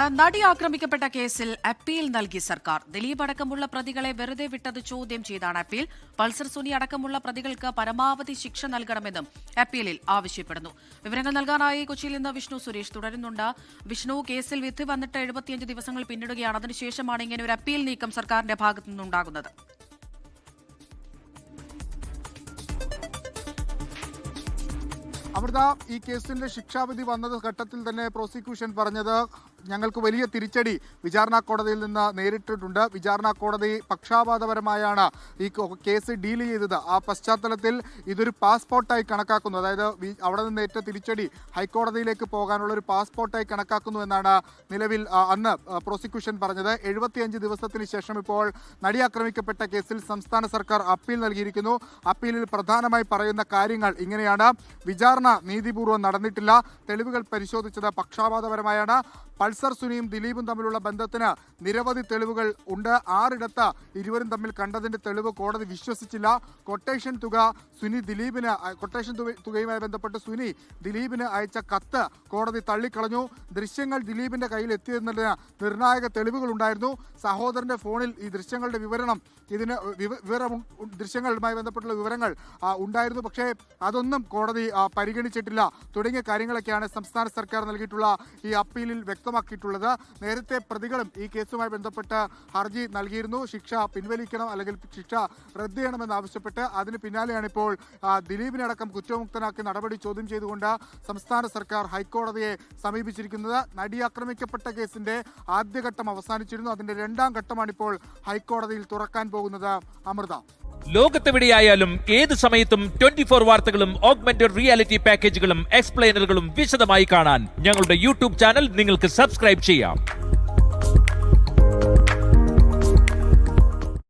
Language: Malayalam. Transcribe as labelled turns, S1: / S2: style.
S1: നടി ആക്രമിക്കപ്പെട്ട കേസിൽ അപ്പീൽ നൽകി സർക്കാർ. ദിലീപ് അടക്കമുള്ള പ്രതികളെ വെറുതെ വിട്ടത് ചോദ്യം ചെയ്താണ് അപ്പീൽ. പൾസർ സുനി അടക്കമുള്ള പ്രതികൾക്ക് പരമാവധി ശിക്ഷ നൽകണമെന്നും അപ്പീലിൽ ആവശ്യപ്പെടുന്നു. വിവരങ്ങൾ നൽകാനായി കൊച്ചിയിൽ നിന്ന് വിഷ്ണു സുരേഷ് തുടരുന്നുണ്ട്. വിഷ്ണു, കേസിൽ വിധി വന്നിട്ട് 75 ദിവസങ്ങൾ പിന്നിടുകയാണ്. അതിനുശേഷമാണ് ഇങ്ങനെ ഒരു അപ്പീൽ നീക്കം സർക്കാരിന്റെ ഭാഗത്തു നിന്നുണ്ടാകുന്നത്.
S2: അമൃത, ഈ കേസിന്റെ ശിക്ഷാവിധി വന്നത് ഘട്ടത്തിൽ തന്നെ പ്രോസിക്യൂഷൻ പറഞ്ഞത് ഞങ്ങൾക്ക് വലിയ തിരിച്ചടി വിചാരണ കോടതിയിൽ നിന്ന് നേരിട്ടിട്ടുണ്ട്. വിചാരണ കോടതി പക്ഷാപാതപരമായാണ് ഈ കേസ് ഡീൽ ചെയ്തത്. ആ പശ്ചാത്തലത്തിൽ ഇതൊരു പാസ്പോർട്ടായി കണക്കാക്കുന്നു. അതായത് അവിടെ നിന്ന് ഏറ്റ തിരിച്ചടി ഹൈക്കോടതിയിലേക്ക് പോകാനുള്ള ഒരു പാസ്പോർട്ടായി കണക്കാക്കുന്നു എന്നാണ് നിലവിൽ അന്ന് പ്രോസിക്യൂഷൻ പറഞ്ഞത്. 75 ദിവസത്തിന് ശേഷം ഇപ്പോൾ നടി ആക്രമിക്കപ്പെട്ട കേസിൽ സംസ്ഥാന സർക്കാർ അപ്പീൽ നൽകിയിരിക്കുന്നു. അപ്പീലിൽ പ്രധാനമായി പറയുന്ന കാര്യങ്ങൾ ഇങ്ങനെയാണ്. വിചാരണ നീതിപൂർവ്വം നടന്നിട്ടില്ല. തെളിവുകൾ പരിശോധിച്ചത് പക്ഷാപാതപരമായാണ്. പൾസർ സുനിയും ദിലീപും തമ്മിലുള്ള ബന്ധത്തിന് നിരവധി തെളിവുകൾ ഉണ്ട്. 6 ഇടത്ത് ഇരുവരും തമ്മിൽ കണ്ടതിന്റെ തെളിവ് കോടതി വിശ്വസിച്ചില്ല. കൊട്ടേഷൻ തുകയുമായി ബന്ധപ്പെട്ട് സുനി ദിലീപിന് അയച്ച കത്ത് കോടതി തള്ളിക്കളഞ്ഞു. ദൃശ്യങ്ങൾ ദിലീപിന്റെ കയ്യിൽ എത്തിയെന്നതിന് നിർണായക തെളിവുകൾ ഉണ്ടായിരുന്നു. സഹോദരന്റെ ഫോണിൽ ഈ ദൃശ്യങ്ങളുടെ ദൃശ്യങ്ങളുമായി ബന്ധപ്പെട്ടുള്ള വിവരങ്ങൾ ഉണ്ടായിരുന്നു. പക്ഷേ അതൊന്നും കോടതി പരിഗണിച്ചിട്ടില്ല. തുടങ്ങിയ കാര്യങ്ങളൊക്കെയാണ് സംസ്ഥാന സർക്കാർ നൽകിയിട്ടുള്ള ഈ അപ്പീലിൽ വ്യക്തമാക്കിയിട്ടുള്ളത്. നേരത്തെ പ്രതികളും ഈ കേസുമായി ബന്ധപ്പെട്ട് ഹർജി നൽകിയിരുന്നു. ശിക്ഷ പിൻവലിക്കണം അല്ലെങ്കിൽ ശിക്ഷ റദ്ദ് ചെയ്യണമെന്നാവശ്യപ്പെട്ട്. അതിന് പിന്നാലെയാണ് ഇപ്പോൾ ദിലീപിനടക്കം കുറ്റമുക്തനാക്കി നടപടി ചോദ്യം ചെയ്തുകൊണ്ട് സംസ്ഥാന സർക്കാർ ഹൈക്കോടതിയെ സമീപിച്ചിരിക്കുന്നത്. നടി ആക്രമിക്കപ്പെട്ട കേസിന്റെ ആദ്യഘട്ടം അവസാനിച്ചിരുന്നു. അതിന്റെ 2ാം ഘട്ടമാണ് ഇപ്പോൾ ഹൈക്കോടതിയിൽ തുറക്കാൻ പോകുന്നത്. അമൃത,
S3: ലോകത്തെവിടെയായാലും ഏത് സമയത്തും 24 വാർത്തകളും ഓഗ്മെന്റഡ് റിയാലിറ്റി പാക്കേജുകളും എക്സ്പ്ലെയിനറുകളും വിശദമായി കാണാൻ ഞങ്ങളുടെ യൂട്യൂബ് ചാനൽ നിങ്ങൾക്ക് സബ്സ്ക്രൈബ് ചെയ്യാം.